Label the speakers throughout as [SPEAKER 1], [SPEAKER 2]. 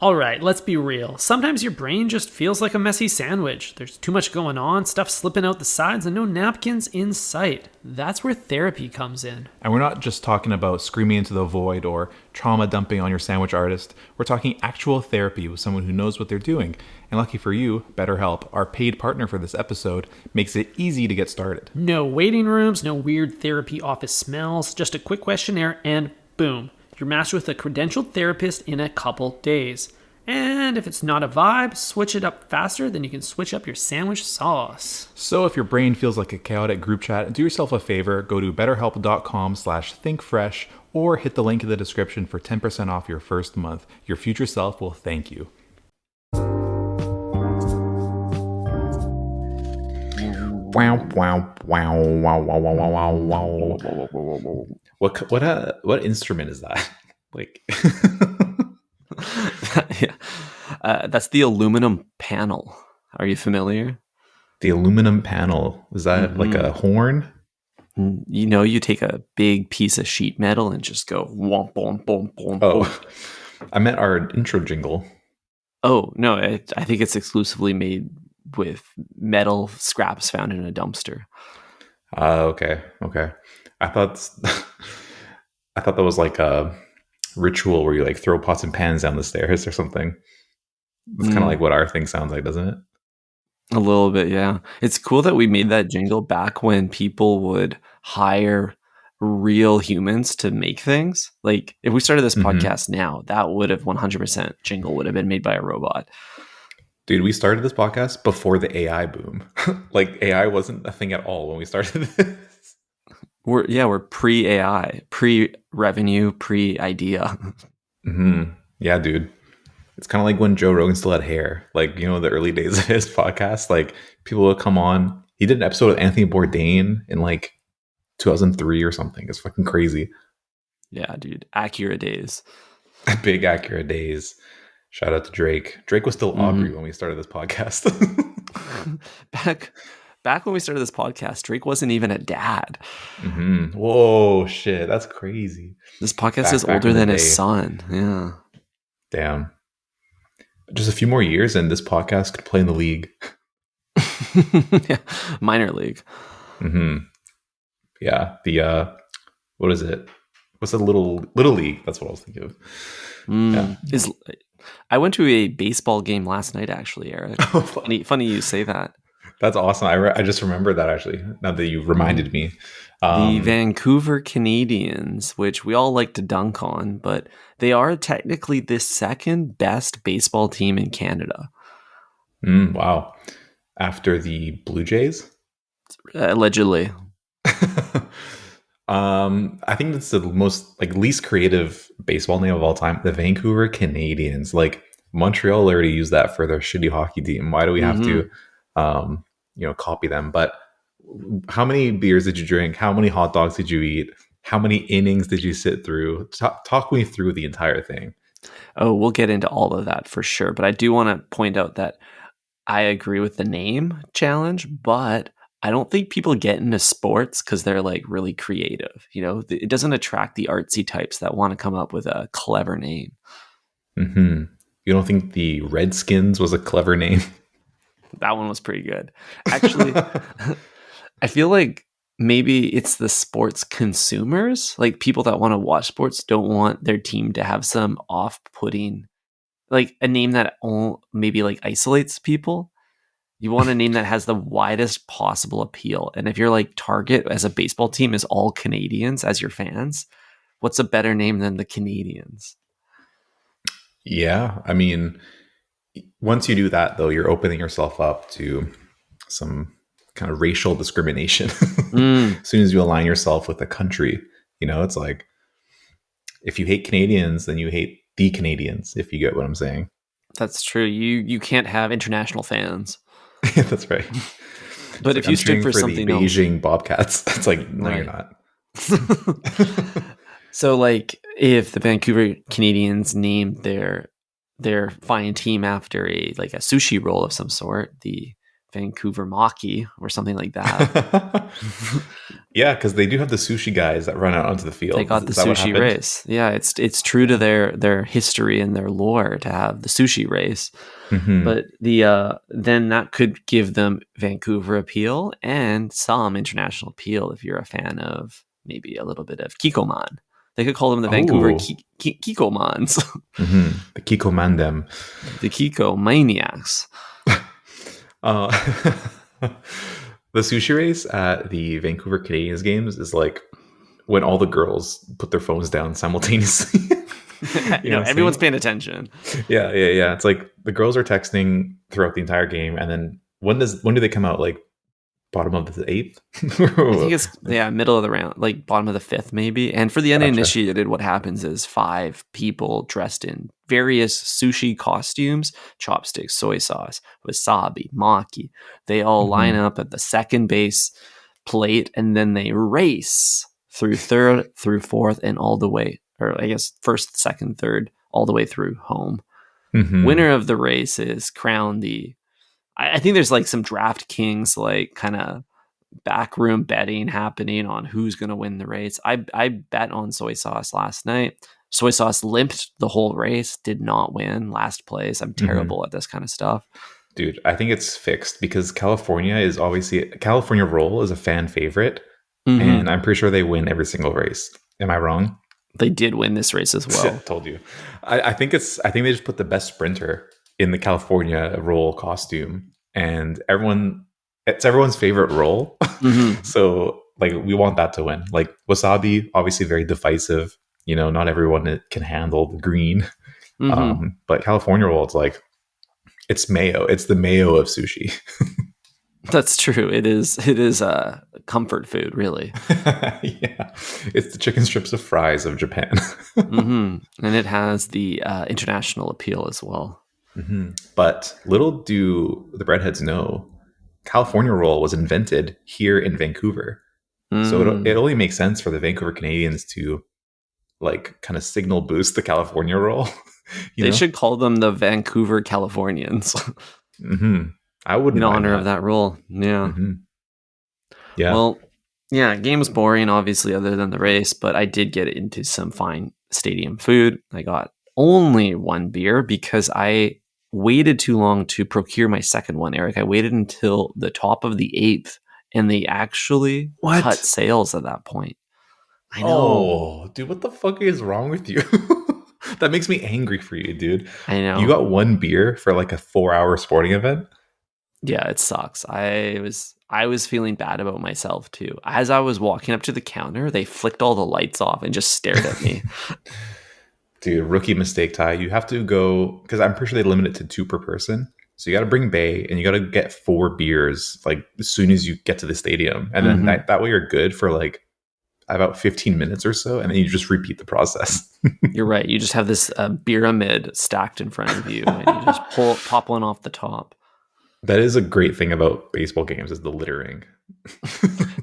[SPEAKER 1] All right, let's be real. Sometimes your brain just feels like a messy sandwich. There's too much going on, stuff slipping out the sides, and no napkins in sight. That's where therapy comes in.
[SPEAKER 2] And we're not just talking about screaming into the void or trauma dumping on your sandwich artist. We're talking actual therapy with someone who knows what they're doing. And lucky for you, BetterHelp, our paid partner for this episode, makes it easy to get started.
[SPEAKER 1] No waiting rooms, no weird therapy office smells, just a quick questionnaire and boom. You're matched with a credentialed therapist in a couple days. And if it's not a vibe, switch it up faster than you can switch up your sandwich sauce.
[SPEAKER 2] So if your brain feels like a chaotic group chat, do yourself a favor, go to betterhelp.com/thinkfresh or hit the link in the description for 10% off your first month. Your future self will thank you. Wow, wow, wow, wow, wow, wow, wow, wow. What instrument is that? Like,
[SPEAKER 3] yeah. That's the aluminum panel. Are you familiar?
[SPEAKER 2] The aluminum panel, is that like a horn?
[SPEAKER 3] You know, you take a big piece of sheet metal and just go womp, womp, womp, womp.
[SPEAKER 2] Oh, I meant our intro jingle.
[SPEAKER 3] Oh no, I think it's exclusively made with metal scraps found in a dumpster.
[SPEAKER 2] Okay. I thought that was like a ritual where you like throw pots and pans down the stairs or something. It's kind of like what our thing sounds like, doesn't it?
[SPEAKER 3] A little bit, yeah. It's cool that we made that jingle back when people would hire real humans to make things. Like if we started this podcast now, that would have 100% jingle would have been made by a robot.
[SPEAKER 2] Dude, we started this podcast before the AI boom. Like AI wasn't a thing at all when we started this.
[SPEAKER 3] We're pre-AI, pre-revenue, pre-idea.
[SPEAKER 2] Yeah, dude. It's kind of like when Joe Rogan still had hair. Like, you know, the early days of his podcast, like people would come on. He did an episode with Anthony Bourdain in like 2003 or something. It's fucking crazy.
[SPEAKER 3] Yeah, dude. Acura days.
[SPEAKER 2] Big Acura days. Shout out to Drake. Drake was still Aubrey when we started this podcast.
[SPEAKER 3] Back when we started this podcast, Drake wasn't even a dad.
[SPEAKER 2] Whoa, shit. That's crazy.
[SPEAKER 3] This podcast is older than his son. Yeah.
[SPEAKER 2] Damn. Just a few more years and this podcast could play in the league.
[SPEAKER 3] Yeah. Minor league.
[SPEAKER 2] Yeah. The, what is it? What's the little league? That's what I was thinking of. Yeah.
[SPEAKER 3] I went to a baseball game last night, actually, Eric. Funny you say that.
[SPEAKER 2] That's awesome. I just remembered that, actually, now that you reminded me.
[SPEAKER 3] The Vancouver Canadians, which we all like to dunk on, but they are technically the second best baseball team in Canada.
[SPEAKER 2] Wow. After the Blue Jays?
[SPEAKER 3] Allegedly.
[SPEAKER 2] I think that's the most least creative baseball name of all time. The Vancouver Canadians. Like Montreal already used that for their shitty hockey team. Why do we have to, copy them? But how many beers did you drink? How many hot dogs did you eat? How many innings did you sit through? Talk me through the entire thing.
[SPEAKER 3] Oh, we'll get into all of that for sure. But I do want to point out that I agree with the name challenge, but I don't think people get into sports because they're like really creative. You know, it doesn't attract the artsy types that want to come up with a clever name.
[SPEAKER 2] You don't think the Redskins was a clever name?
[SPEAKER 3] That one was pretty good. Actually, I feel like maybe it's the sports consumers, like people that want to watch sports don't want their team to have some off-putting, like a name that maybe like isolates people. You want a name that has the widest possible appeal. And if you're like Target as a baseball team is all Canadians as your fans, what's a better name than the Canadians?
[SPEAKER 2] Yeah. I mean, once you do that, though, you're opening yourself up to some kind of racial discrimination. As soon as you align yourself with a country, you know, it's like if you hate Canadians, then you hate the Canadians, if you get what I'm saying.
[SPEAKER 3] That's true. You can't have international fans.
[SPEAKER 2] That's right.
[SPEAKER 3] But if you stood for something
[SPEAKER 2] the
[SPEAKER 3] else,
[SPEAKER 2] Beijing Bobcats, it's like, no, you're not.
[SPEAKER 3] So, like, if the Vancouver Canadians named their fine team after a sushi roll of some sort, the Vancouver Maki or something like that.
[SPEAKER 2] Yeah, because they do have the sushi guys that run out onto the field.
[SPEAKER 3] They got the
[SPEAKER 2] Is that what
[SPEAKER 3] sushi
[SPEAKER 2] happened?
[SPEAKER 3] race. Yeah, it's true to their history and their lore to have the sushi race.
[SPEAKER 2] Mhm.
[SPEAKER 3] But then that could give them Vancouver appeal and some international appeal if you're a fan of maybe a little bit of Kikoman. They could call them the Vancouver
[SPEAKER 2] Oh.
[SPEAKER 3] Kikomans,
[SPEAKER 2] The Kiko Mandem.
[SPEAKER 3] the Kiko Maniacs.
[SPEAKER 2] The sushi race at the Vancouver Canadians games is like when all the girls put their phones down simultaneously.
[SPEAKER 3] You know,
[SPEAKER 2] what I'm
[SPEAKER 3] everyone's
[SPEAKER 2] saying?
[SPEAKER 3] paying attention.
[SPEAKER 2] Yeah. It's like the girls are texting throughout the entire game, and then when do they come out? Like bottom of the eighth?
[SPEAKER 3] I think it's middle of the round, like bottom of the fifth maybe. And for the uninitiated, what happens is 5 people dressed in various sushi costumes, chopsticks, soy sauce, wasabi, maki. They all line up at the second base plate, and then they race through third, through fourth, and all the way, or I guess first, second, third, all the way through home. Winner of the race is crowned the. I think there's like some DraftKings like kind of backroom betting happening on who's going to win the race. I bet on soy sauce last night. Soy sauce limped the whole race, did not win, last place. I'm terrible at this kind of stuff.
[SPEAKER 2] Dude, I think it's fixed because California roll is a fan favorite, and I'm pretty sure they win every single race. Am I wrong?
[SPEAKER 3] They did win this race as well.
[SPEAKER 2] Told you. I think they just put the best sprinter in the California roll costume, and it's everyone's favorite roll. So like we want that to win. Like wasabi, obviously very divisive. You know, not everyone can handle the green. But California roll, it's mayo. It's the mayo of sushi.
[SPEAKER 3] That's true. It is a comfort food, really.
[SPEAKER 2] Yeah, it's the chicken strips of fries of Japan.
[SPEAKER 3] And it has the international appeal as well.
[SPEAKER 2] But little do the breadheads know, California roll was invented here in Vancouver. So it only makes sense for the Vancouver Canadians to like kind of signal boost the California roll.
[SPEAKER 3] They should call them the Vancouver Californians.
[SPEAKER 2] I wouldn't
[SPEAKER 3] in
[SPEAKER 2] mind
[SPEAKER 3] honor
[SPEAKER 2] that.
[SPEAKER 3] of that role. Yeah.
[SPEAKER 2] Yeah.
[SPEAKER 3] Well, yeah, game was boring, obviously, other than the race, but I did get into some fine stadium food. I got only 1 beer because I waited too long to procure my second one, Eric. I waited until the top of the 8th, and they actually cut sales at that point. I know.
[SPEAKER 2] Oh, dude, what the fuck is wrong with you? That makes me angry for you, dude.
[SPEAKER 3] I know.
[SPEAKER 2] You got 1 beer for like a 4-hour sporting event?
[SPEAKER 3] Yeah, it sucks. I was feeling bad about myself too. As I was walking up to the counter, they flicked all the lights off and just stared at me.
[SPEAKER 2] Dude, rookie mistake, Ty. You have to go, because I'm pretty sure they limit it to 2 per person. So you got to bring Bay, and you got to get 4 beers like as soon as you get to the stadium, and then that way you're good for like about 15 minutes or so, and then you just repeat the process.
[SPEAKER 3] You're right. You just have this pyramid stacked in front of you, and you just pop one off the top.
[SPEAKER 2] That is a great thing about baseball games, is the littering.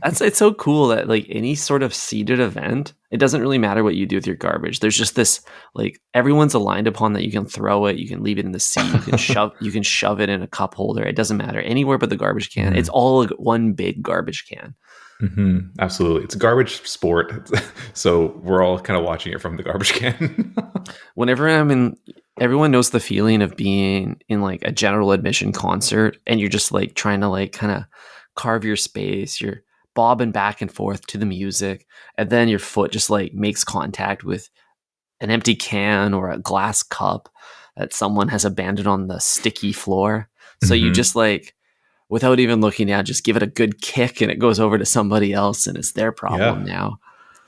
[SPEAKER 3] It's so cool that like any sort of seated event, it doesn't really matter what you do with your garbage. There's just this like everyone's aligned upon that you can throw it, you can leave it in the seat, you can shove it in a cup holder. It doesn't matter anywhere but the garbage can. It's all like one big garbage can.
[SPEAKER 2] Absolutely, it's a garbage sport, so we're all kind of watching it from the garbage can.
[SPEAKER 3] Whenever I'm in, everyone knows the feeling of being in like a general admission concert, and you're just like trying to like kind of carve your space. You're bobbing back and forth to the music, and then your foot just like makes contact with an empty can or a glass cup that someone has abandoned on the sticky floor. So you just like, without even looking down, just give it a good kick, and it goes over to somebody else, and it's their problem now.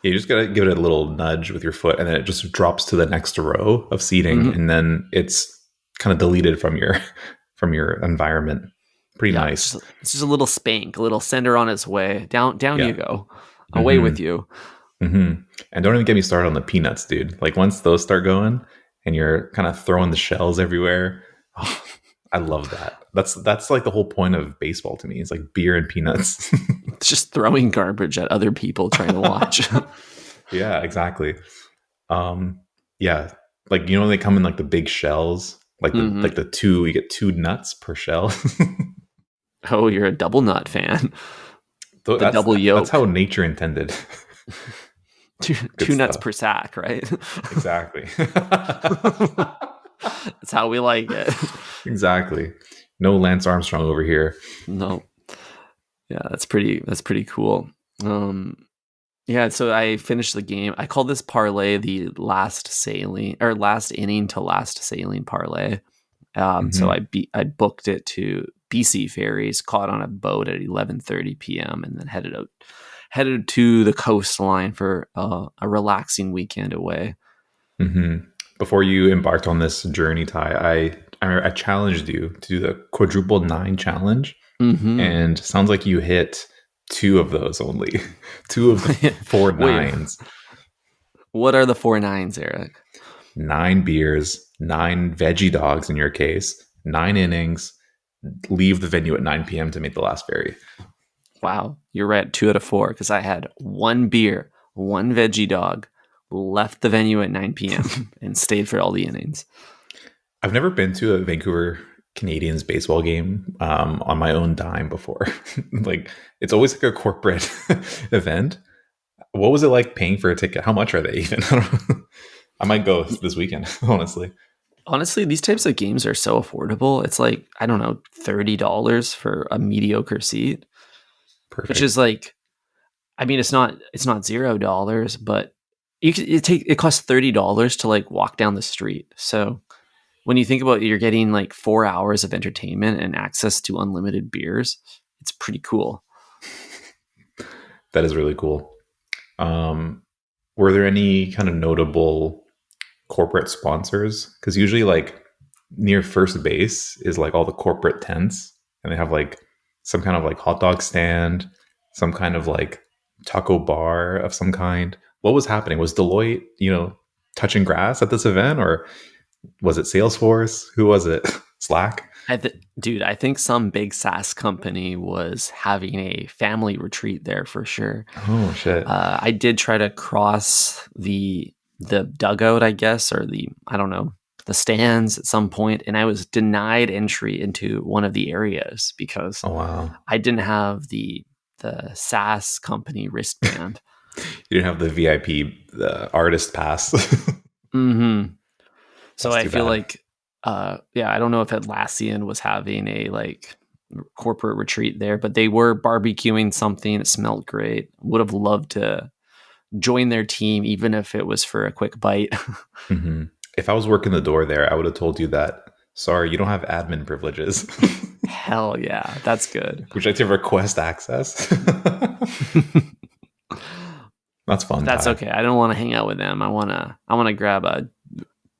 [SPEAKER 2] You just gotta give it a little nudge with your foot, and then it just drops to the next row of seating, and then it's kind of deleted from your environment. Pretty nice.
[SPEAKER 3] It's just a little spank, a little send her on its way. Down you go. Away with you.
[SPEAKER 2] And don't even get me started on the peanuts, dude. Like once those start going and you're kind of throwing the shells everywhere, I love that. That's like the whole point of baseball to me. It's like beer and peanuts.
[SPEAKER 3] It's just throwing garbage at other people trying to watch.
[SPEAKER 2] Yeah, exactly. Yeah, like when they come in like the big shells, like the 2, you get 2 nuts per shell.
[SPEAKER 3] Oh, you're a double nut fan. The double
[SPEAKER 2] That's
[SPEAKER 3] yolk.
[SPEAKER 2] how nature intended.
[SPEAKER 3] Two nuts
[SPEAKER 2] stuff.
[SPEAKER 3] per sack, right?
[SPEAKER 2] Exactly.
[SPEAKER 3] That's how we like it.
[SPEAKER 2] Exactly. No Lance Armstrong over here.
[SPEAKER 3] No. Yeah, that's pretty cool. Yeah, so I finished the game. I call this parlay the last inning to last sailing parlay. So I booked it to BC Ferries, caught on a boat at 11:30 p.m. and then headed to the coastline for a relaxing weekend away.
[SPEAKER 2] Before you embarked on this journey, Ty, I challenged you to do the quadruple 9 challenge, and sounds like you hit 2 of those only. 2 of the 4 nines.
[SPEAKER 3] What are the 4 nines, Eric?
[SPEAKER 2] 9 beers, 9 veggie dogs in your case, 9 innings, leave the venue at 9 p.m. to make the last ferry.
[SPEAKER 3] Wow, you're right. 2 out of 4 because I had 1 beer, 1 veggie dog, left the venue at 9 p.m. and stayed for all the innings.
[SPEAKER 2] I've never been to a Vancouver Canadians baseball game on my own dime before. Like, it's always like a corporate event. What was it like paying for a ticket? How much are they even? I might go this weekend, honestly.
[SPEAKER 3] Honestly, these types of games are so affordable. It's like, I don't know, $30 for a mediocre seat.
[SPEAKER 2] Perfect.
[SPEAKER 3] Which is like, I mean, it's not $0, but it costs $30 to like walk down the street. So when you think about it, you're getting like 4 hours of entertainment and access to unlimited beers, it's pretty cool.
[SPEAKER 2] That is really cool. Were there any kind of notable corporate sponsors? Because usually like near first base is like all the corporate tents, and they have like some kind of like hot dog stand, some kind of like taco bar of some kind. What was happening? Was Deloitte, touching grass at this event, or was it Salesforce? Who was it? Slack?
[SPEAKER 3] Dude, I think some big SaaS company was having a family retreat there for sure.
[SPEAKER 2] Oh shit!
[SPEAKER 3] I did try to cross the dugout, I guess, or the stands at some point, and I was denied entry into one of the areas because I didn't have the SaaS company wristband.
[SPEAKER 2] You didn't have the VIP, the artist pass.
[SPEAKER 3] So I feel like, I don't know if Atlassian was having a like corporate retreat there, but they were barbecuing something. It smelled great. Would have loved to join their team, even if it was for a quick bite.
[SPEAKER 2] If I was working the door there, I would have told you that, sorry, you don't have admin privileges.
[SPEAKER 3] Hell yeah, that's good.
[SPEAKER 2] Would you like to request access? That's fun.
[SPEAKER 3] That's
[SPEAKER 2] Ty.
[SPEAKER 3] okay. I don't want to hang out with them. I want to grab a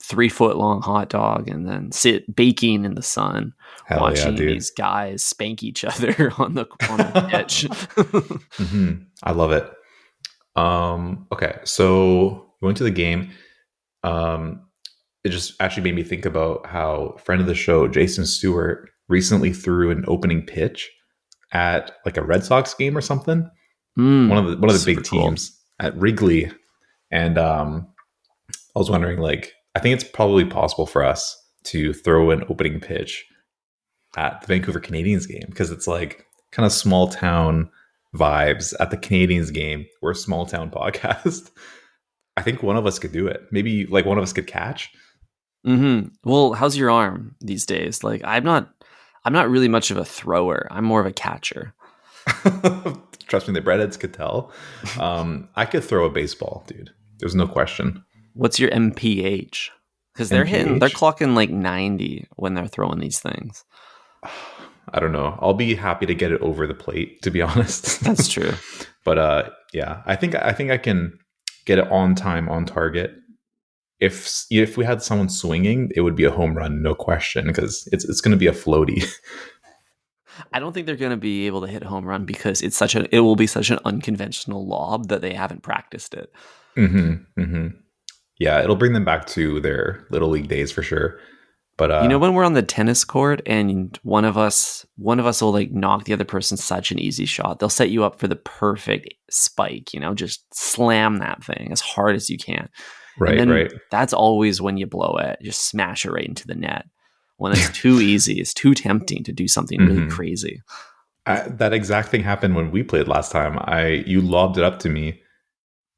[SPEAKER 3] 3-foot long hot dog and then sit baking in the sun, watching these guys spank each other on the pitch.
[SPEAKER 2] I love it. Okay, so we went to the game. It just actually made me think about how friend of the show, Jason Stewart, recently threw an opening pitch at like a Red Sox game or something. One of the big teams at Wrigley. And I was wondering, like, I think it's probably possible for us to throw an opening pitch at the Vancouver Canadians game, because it's like kind of small town vibes at the Canadians game. We're a small town podcast. I think one of us could do it. Maybe like one of us could catch.
[SPEAKER 3] Well, how's your arm these days? Like, I'm not really much of a thrower. I'm more of a catcher.
[SPEAKER 2] Trust me, the breadheads could tell. I could throw a baseball, dude. There's no question.
[SPEAKER 3] What's your MPH? Because they're clocking like 90 when they're throwing these things.
[SPEAKER 2] I don't know. I'll be happy to get it over the plate, to be honest.
[SPEAKER 3] That's true.
[SPEAKER 2] But yeah, I think I can get it on time, on target. If we had someone swinging, it would be a home run, no question, because it's going to be a floaty.
[SPEAKER 3] I don't think they're going to be able to hit a home run because it will be such an unconventional lob that they haven't practiced it.
[SPEAKER 2] Yeah, it'll bring them back to their little league days for sure. But
[SPEAKER 3] when we're on the tennis court and one of us will like knock the other person such an easy shot, they'll set you up for the perfect spike. Just slam that thing as hard as you can.
[SPEAKER 2] Right.
[SPEAKER 3] That's always when you blow it. Just smash it right into the net. when it's too easy. It's too tempting to do something really crazy.
[SPEAKER 2] That exact thing happened when we played last time. You lobbed it up to me,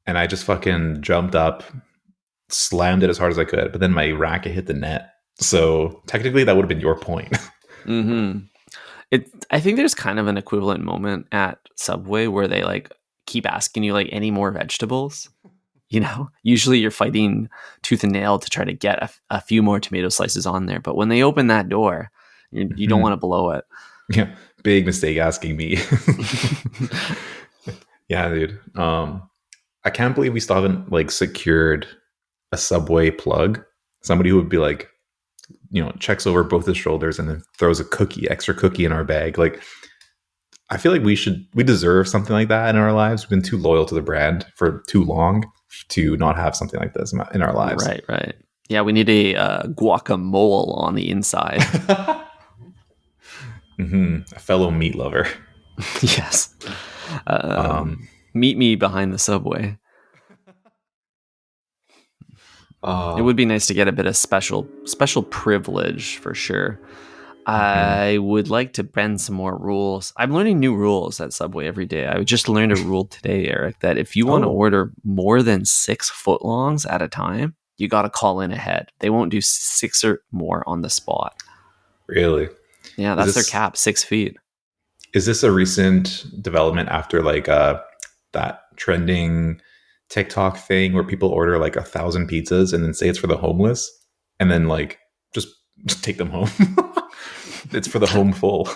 [SPEAKER 2] and I just fucking jumped up, slammed it as hard as I could, but then my racket hit the net. So technically, that would have been your point.
[SPEAKER 3] I think there's kind of an equivalent moment at Subway where they like keep asking you like any more vegetables. You know, usually you're fighting tooth and nail to try to get a few more tomato slices on there. But when they open that door, you don't want to blow it.
[SPEAKER 2] Yeah, big mistake asking me. Yeah, dude. I can't believe we still haven't like secured a Subway plug. Somebody who would be like, checks over both his shoulders and then throws extra cookie in our bag. Like, I feel like we deserve something like that in our lives. We've been too loyal to the brand for too long to not have something like this in our lives.
[SPEAKER 3] Right. Yeah, we need a guacamole on the inside.
[SPEAKER 2] A fellow meat lover.
[SPEAKER 3] Yes. Meet me behind the Subway. It would be nice to get a bit of special privilege for sure. I would like to bend some more rules. I'm learning new rules at Subway every day. I just learned a rule today, Eric, that if you want to order more than 6 footlongs at a time, you got to call in ahead. They won't do 6 or more on the spot.
[SPEAKER 2] Really?
[SPEAKER 3] Yeah, that's their cap, 6 feet.
[SPEAKER 2] Is this a recent development after like that trending TikTok thing where people order like 1,000 pizzas and then say it's for the homeless and then like just take them home? It's for the home full.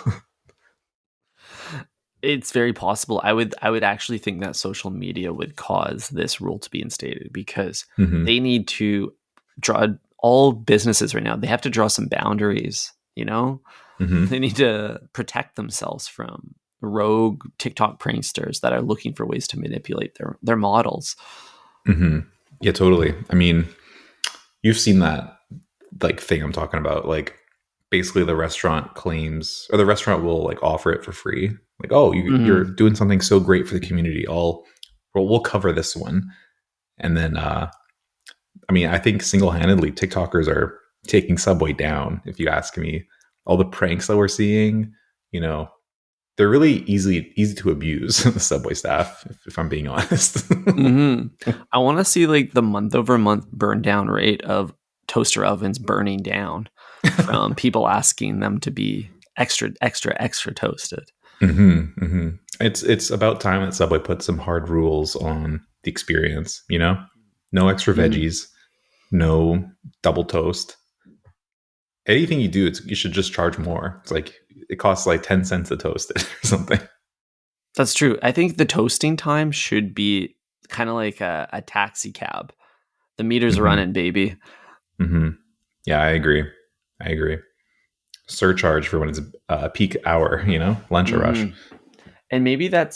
[SPEAKER 3] It's very possible. I would actually think that social media would cause this rule to be instated because they need to draw, all businesses right now, they have to draw some boundaries, They need to protect themselves from rogue TikTok pranksters that are looking for ways to manipulate their models.
[SPEAKER 2] Yeah, totally. I mean, you've seen that like thing I'm talking about. Like, basically the restaurant claims, or the restaurant will like offer it for free. Like, oh, you're doing something so great for the community. We'll cover this one. And then, I think single-handedly TikTokers are taking Subway down, if you ask me. All the pranks that we're seeing, they're really easy to abuse, the Subway staff, if I'm being honest.
[SPEAKER 3] I want to see like the month-over-month burn down rate of toaster ovens burning down from people asking them to be extra toasted.
[SPEAKER 2] It's about time that Subway put some hard rules on the experience. No extra veggies, no double toast. Anything you do, you should just charge more. It's like it costs like 10 cents to toast it or something.
[SPEAKER 3] That's true. I think the toasting time should be kind of like a taxi cab. The meter's running, baby.
[SPEAKER 2] Yeah, I agree. Surcharge for when it's a peak hour, lunch or rush.
[SPEAKER 3] And maybe that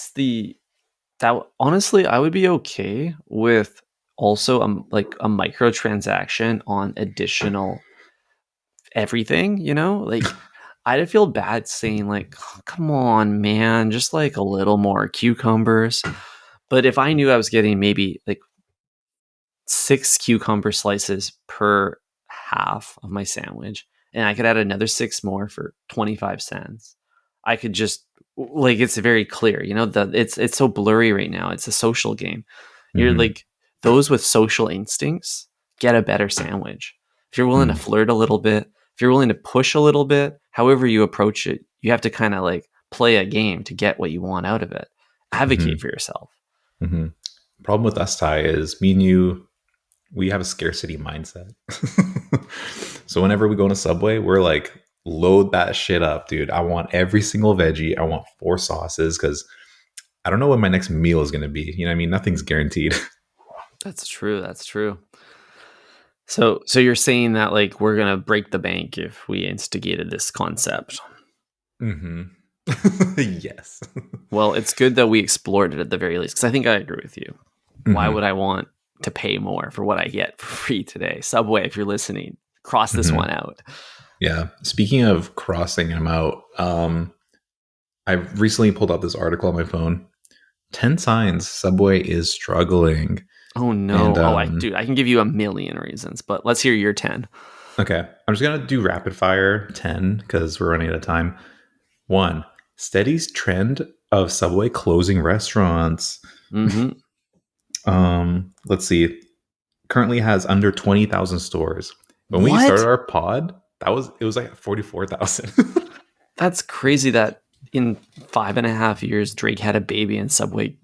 [SPEAKER 3] honestly, I would be okay with also like a microtransaction on additional everything, like I'd feel bad saying like, oh, come on, man, just like a little more cucumbers. But if I knew I was getting maybe like 6 cucumber slices per half of my sandwich, and I could add another 6 more for 25 cents, I could just like, it's very clear, that it's so blurry right now. It's a social game. You're like, those with social instincts get a better sandwich. If you're willing to flirt a little bit, if you're willing to push a little bit, however you approach it, you have to kind of like play a game to get what you want out of it. Advocate for yourself.
[SPEAKER 2] Problem with us, Ty, is me and you, we have a scarcity mindset. So whenever we go to Subway, we're like, load that shit up, dude. I want every single veggie. I want 4 sauces because I don't know when my next meal is going to be. Nothing's guaranteed.
[SPEAKER 3] That's true. So you're saying that like we're gonna break the bank if we instigated this concept?
[SPEAKER 2] Yes.
[SPEAKER 3] Well, it's good that we explored it at the very least, because I think I agree with you. Why would I want to pay more for what I get for free today? Subway, if you're listening, cross this one out.
[SPEAKER 2] Yeah. Speaking of crossing them out, I recently pulled up this article on my phone. 10 signs Subway is struggling.
[SPEAKER 3] Oh no! And, I can give you a million reasons, but let's hear your 10.
[SPEAKER 2] Okay, I'm just gonna do rapid fire 10 because we're running out of time. One, Steady's trend of Subway closing restaurants.
[SPEAKER 3] Mm-hmm.
[SPEAKER 2] Let's see. Currently has under 20,000 stores. When we started
[SPEAKER 3] What?
[SPEAKER 2] our pod, it was like 44,000.
[SPEAKER 3] That's crazy that in 5.5 years, Drake had a baby and Subway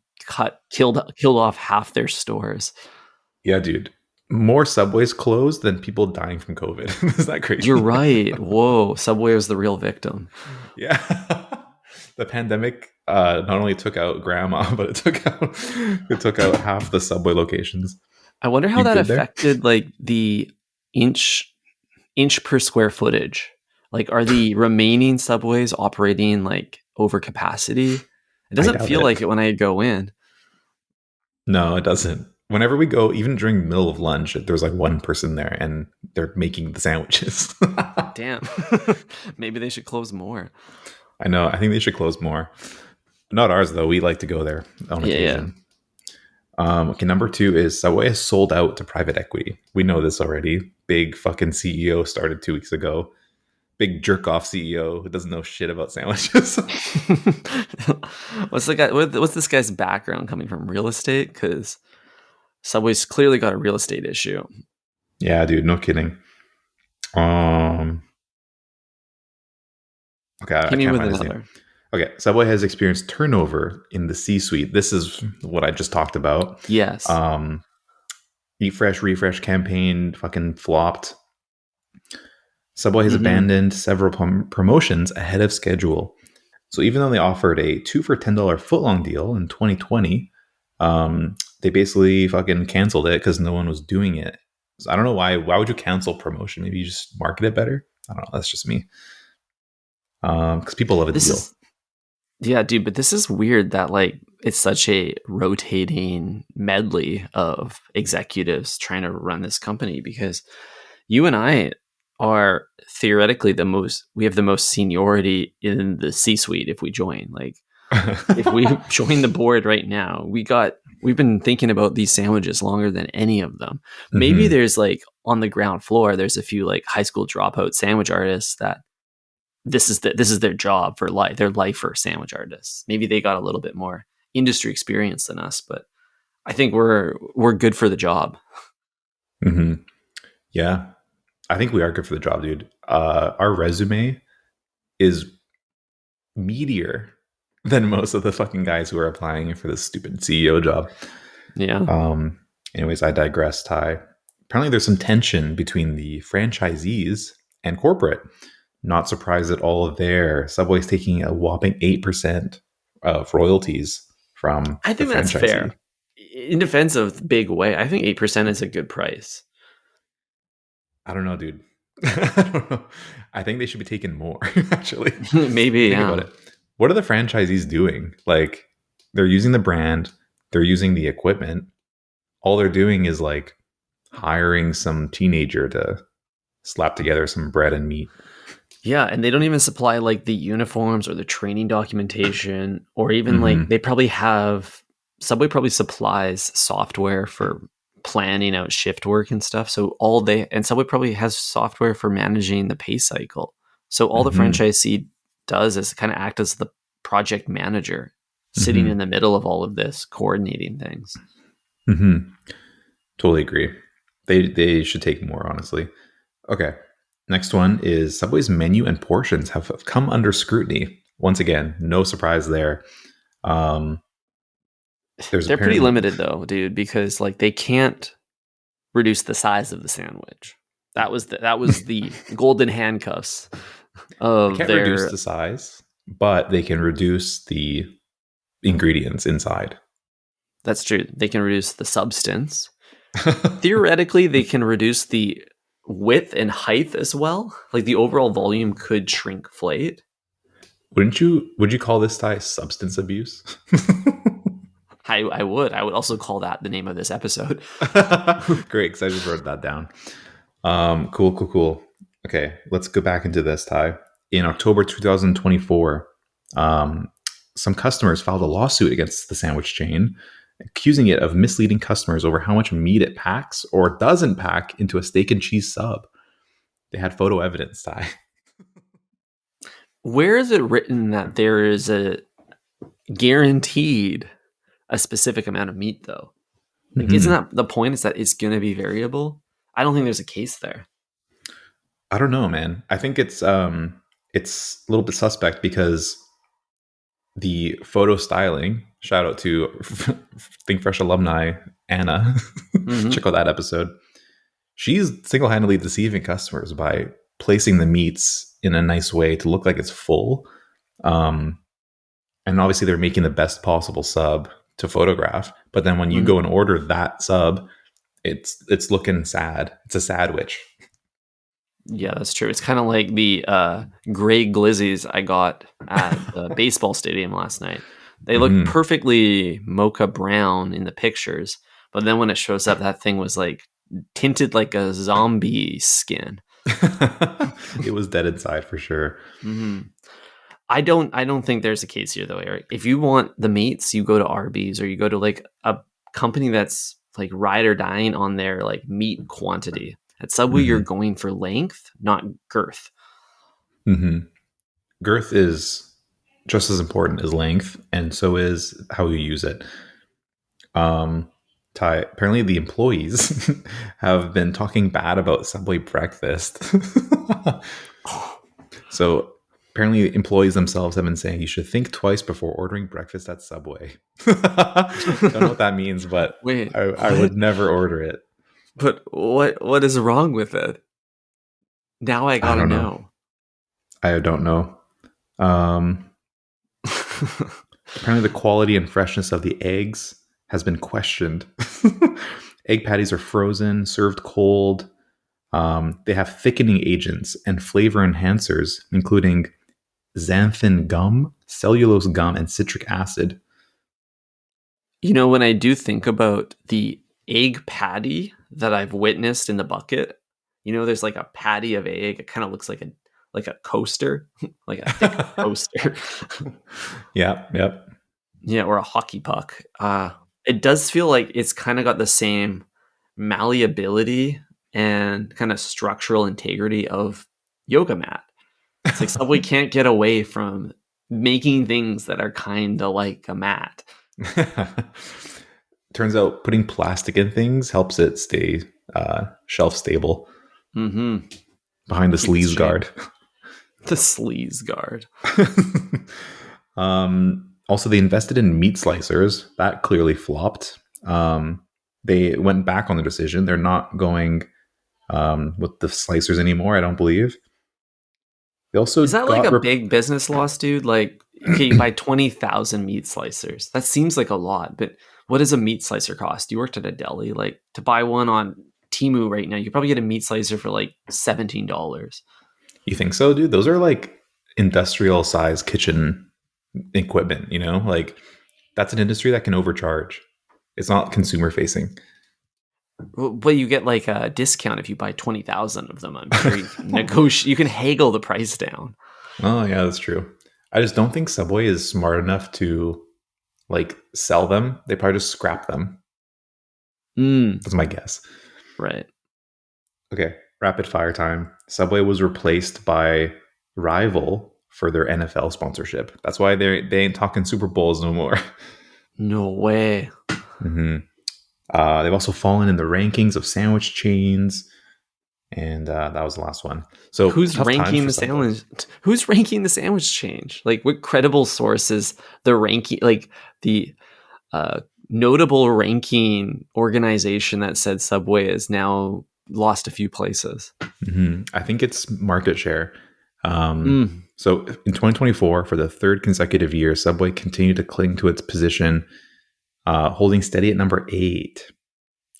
[SPEAKER 3] killed off half their stores.
[SPEAKER 2] Yeah, dude. More Subways closed than people dying from COVID. Is that crazy?
[SPEAKER 3] You're right. Whoa, Subway was the real victim.
[SPEAKER 2] Yeah. The pandemic not only took out grandma, but it took out half the Subway locations.
[SPEAKER 3] I wonder how
[SPEAKER 2] You
[SPEAKER 3] that
[SPEAKER 2] good there?
[SPEAKER 3] affected like the inch per square footage. Like, are the remaining Subways operating like over capacity? It doesn't
[SPEAKER 2] doubt
[SPEAKER 3] feel
[SPEAKER 2] it.
[SPEAKER 3] like it when I go in.
[SPEAKER 2] No, it doesn't. Whenever we go, even during the middle of lunch, there's like one person there and they're making the sandwiches.
[SPEAKER 3] Damn. Maybe they should close more.
[SPEAKER 2] I know. I think they should close more. Not ours, though. We like to go there on occasion. Okay, number 2 is Subway has sold out to private equity. We know this already. Big fucking CEO started 2 weeks ago. Big jerk off CEO who doesn't know shit about sandwiches.
[SPEAKER 3] What's this guy's background coming from? Real estate? Because Subway's clearly got a real estate issue.
[SPEAKER 2] Yeah, dude, no kidding. Okay, I
[SPEAKER 3] Hit me
[SPEAKER 2] can't
[SPEAKER 3] with
[SPEAKER 2] find his
[SPEAKER 3] another.
[SPEAKER 2] name. Okay, Subway has experienced turnover in the C-suite. This is what I just talked about.
[SPEAKER 3] Yes.
[SPEAKER 2] Eat Fresh, Refresh campaign fucking flopped. Subway has abandoned several promotions ahead of schedule. So even though they offered a 2 for $10 footlong deal in 2020, they basically fucking canceled it because no one was doing it. So I don't know why. Why would you cancel promotion? Maybe you just market it better. I don't know. That's just me. Because people love a deal.
[SPEAKER 3] Yeah, dude, but this is weird that like it's such a rotating medley of executives trying to run this company, because you and I are theoretically we have the most seniority in the C-suite if we join. Like, if we join the board right now, we've been thinking about these sandwiches longer than any of them. Maybe there's like on the ground floor, there's a few like high school dropout sandwich artists that this is their job for life. They're lifer sandwich artists. Maybe they got a little bit more industry experience than us, but I think we're good for the job.
[SPEAKER 2] Mm-hmm. Yeah, I think we are good for the job, dude. Our resume is meatier than most of the fucking guys who are applying for this stupid CEO job.
[SPEAKER 3] Yeah.
[SPEAKER 2] Anyways, I digress, Ty. Apparently there's some tension between the franchisees and corporate. Not surprised at all there. Subway's taking a whopping 8% of royalties from
[SPEAKER 3] I think that's fair. In defense of Big Way, I think 8% is a good price.
[SPEAKER 2] I don't know, dude. I don't know. I think they should be taking more, actually.
[SPEAKER 3] Maybe.
[SPEAKER 2] Think about it. What are the franchisees doing? Like, they're using the brand, they're using the equipment. All they're doing is like hiring some teenager to slap together some bread and meat.
[SPEAKER 3] Yeah, and they don't even supply like the uniforms or the training documentation, or even like Subway probably supplies software for planning out shift work and stuff. So Subway probably has software for managing the pay cycle. So all the franchisee does is kind of act as the project manager, sitting in the middle of all of this, coordinating things.
[SPEAKER 2] Totally agree. They should take more, honestly. Okay. Next one is Subway's menu and portions have come under scrutiny. Once again, no surprise there.
[SPEAKER 3] They're pretty limited though, dude, because like they can't reduce the size of the sandwich. That was the golden handcuffs of
[SPEAKER 2] they can't reduce the size, but they can reduce the ingredients inside.
[SPEAKER 3] That's true. They can reduce the substance. Theoretically, they can reduce the width and height as well. Like the overall volume could shrinkflate.
[SPEAKER 2] Would you call this Ty substance abuse?
[SPEAKER 3] I would also call that the name of this episode.
[SPEAKER 2] Great, because I just wrote that down. Cool. Okay, let's go back into this, Ty. In October 2024, some customers filed a lawsuit against the sandwich chain, accusing it of misleading customers over how much meat it packs or doesn't pack into a steak and cheese sub. They had photo evidence, Ty.
[SPEAKER 3] Where is it written that there is a guaranteed a specific amount of meat though? Like, isn't that the point? Is that it's going to be variable? I don't think there's a case there.
[SPEAKER 2] I don't know, man. I think it's a little bit suspect because the photo styling, shout out to Think Fresh alumni Anna, check out that episode. She's single-handedly deceiving customers by placing the meats in a nice way to look like it's full. And obviously they're making the best possible sub to photograph. But then when you go and order that sub, it's looking sad. It's a sandwich.
[SPEAKER 3] Yeah, that's true. It's kind of like the gray glizzies I got at the baseball stadium last night. They look perfectly mocha brown in the pictures, but then when it shows up, that thing was like tinted like a zombie skin.
[SPEAKER 2] It was dead inside for sure.
[SPEAKER 3] I don't think there's a case here though, Eric. If you want the meats, you go to Arby's, or you go to like a company that's like ride or dying on their like meat quantity. At Subway, you're going for length, not girth.
[SPEAKER 2] Girth is just as important as length, and so is how you use it. Ty, apparently the employees have been talking bad about Subway breakfast. So apparently employees themselves have been saying you should think twice before ordering breakfast at Subway. Don't know what that means, but
[SPEAKER 3] Wait,
[SPEAKER 2] I would never order it.
[SPEAKER 3] But what is wrong with it? Now I gotta know.
[SPEAKER 2] I don't know. Apparently the quality and freshness of the eggs has been questioned. Egg patties are frozen, served cold. They have thickening agents and flavor enhancers, including xanthan gum, cellulose gum, and citric acid.
[SPEAKER 3] You know, when I do think about the egg patty that I've witnessed in the bucket, you know, there's like a patty of egg. It kind of looks like a coaster, like a thick coaster.
[SPEAKER 2] Yep.
[SPEAKER 3] Yeah, or a hockey puck. It does feel like it's kind of got the same malleability and kind of structural integrity of yoga mat. It's like Subway can't get away from making things that are kind of like a mat.
[SPEAKER 2] Turns out putting plastic in things helps it stay shelf stable. Behind the sleaze guard.
[SPEAKER 3] The sleaze guard.
[SPEAKER 2] Also, they invested in meat slicers. That clearly flopped. They went back on the decision. They're not going with the slicers anymore, I don't believe. They also
[SPEAKER 3] is that like a big business loss, dude? Like, okay, you buy 20,000 meat slicers. That seems like a lot, but what does a meat slicer cost? You worked at a deli. Like, to buy one on Temu right now, you could probably get a meat slicer for like $17.
[SPEAKER 2] You think so, dude? Those are like industrial size kitchen equipment, you know? Like, that's an industry that can overcharge. It's not consumer facing.
[SPEAKER 3] But you get like a discount if you buy 20,000 of them. I'm sure you can negotiate. You can haggle the price down.
[SPEAKER 2] Oh yeah, that's true. I just don't think Subway is smart enough to like sell them. They probably just scrap them. That's my guess.
[SPEAKER 3] Right.
[SPEAKER 2] Okay, rapid fire time. Subway was replaced by Rival for their NFL sponsorship. That's why they ain't talking Super Bowls no more.
[SPEAKER 3] No way.
[SPEAKER 2] They've also fallen in the rankings of sandwich chains, and that was the last one. So
[SPEAKER 3] who's ranking the sandwich? Who's ranking the sandwich chain? Like, what credible sources the ranking? Like the notable ranking organization that said Subway has now lost a few places.
[SPEAKER 2] I think it's market share. So in 2024, for the third consecutive year, Subway continued to cling to its position, holding steady at number 8.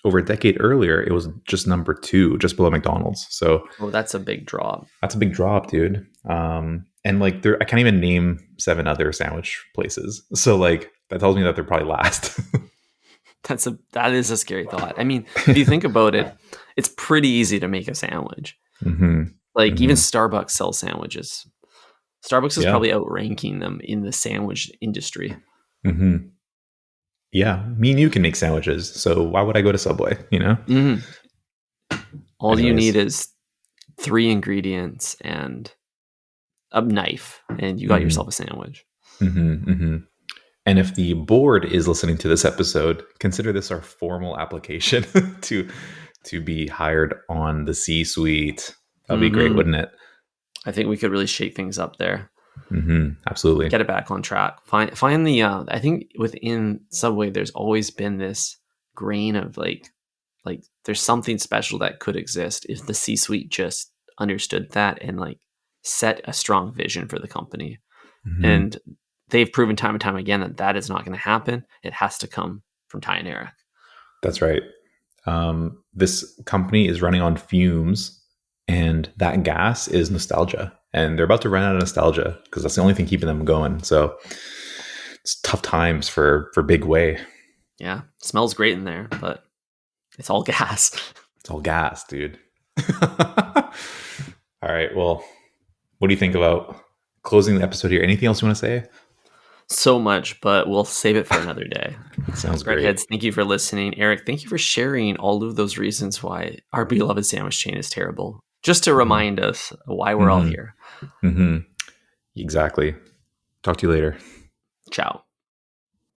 [SPEAKER 2] Over a decade earlier, it was just number 2, just below McDonald's. So,
[SPEAKER 3] that's a big drop. That's
[SPEAKER 2] a big drop, dude. And like, I can't even name 7 other sandwich places. So, like, that tells me that they're probably last.
[SPEAKER 3] That is a scary thought. I mean, if you think about it, it's pretty easy to make a sandwich. Like, even Starbucks sells sandwiches. Starbucks is probably outranking them in the sandwich industry.
[SPEAKER 2] Yeah, me and you can make sandwiches, so why would I go to Subway, you know?
[SPEAKER 3] All you need is 3 ingredients and a knife, and you got yourself a sandwich.
[SPEAKER 2] And if the board is listening to this episode, consider this our formal application to be hired on the C-suite. That'd be great, wouldn't it?
[SPEAKER 3] I think we could really shake things up there.
[SPEAKER 2] Absolutely.
[SPEAKER 3] Get it back on track. Find the. I think within Subway, there's always been this grain of like there's something special that could exist if the C-suite just understood that and like set a strong vision for the company. And they've proven time and time again that is not going to happen. It has to come from Ty and Eric.
[SPEAKER 2] That's right. This company is running on fumes, and that gas is nostalgia. And they're about to run out of nostalgia because that's the only thing keeping them going. So it's tough times for Big Way.
[SPEAKER 3] Yeah, smells great in there, but it's all gas.
[SPEAKER 2] It's all gas, dude. All right. Well, what do you think about closing the episode here? Anything else you want to say?
[SPEAKER 3] So much, but we'll save it for another day.
[SPEAKER 2] Sounds great.
[SPEAKER 3] Redheads, thank you for listening. Eric, thank you for sharing all of those reasons why our beloved sandwich chain is terrible. Just to remind us why we're all here.
[SPEAKER 2] Exactly. Talk to you later.
[SPEAKER 3] Ciao.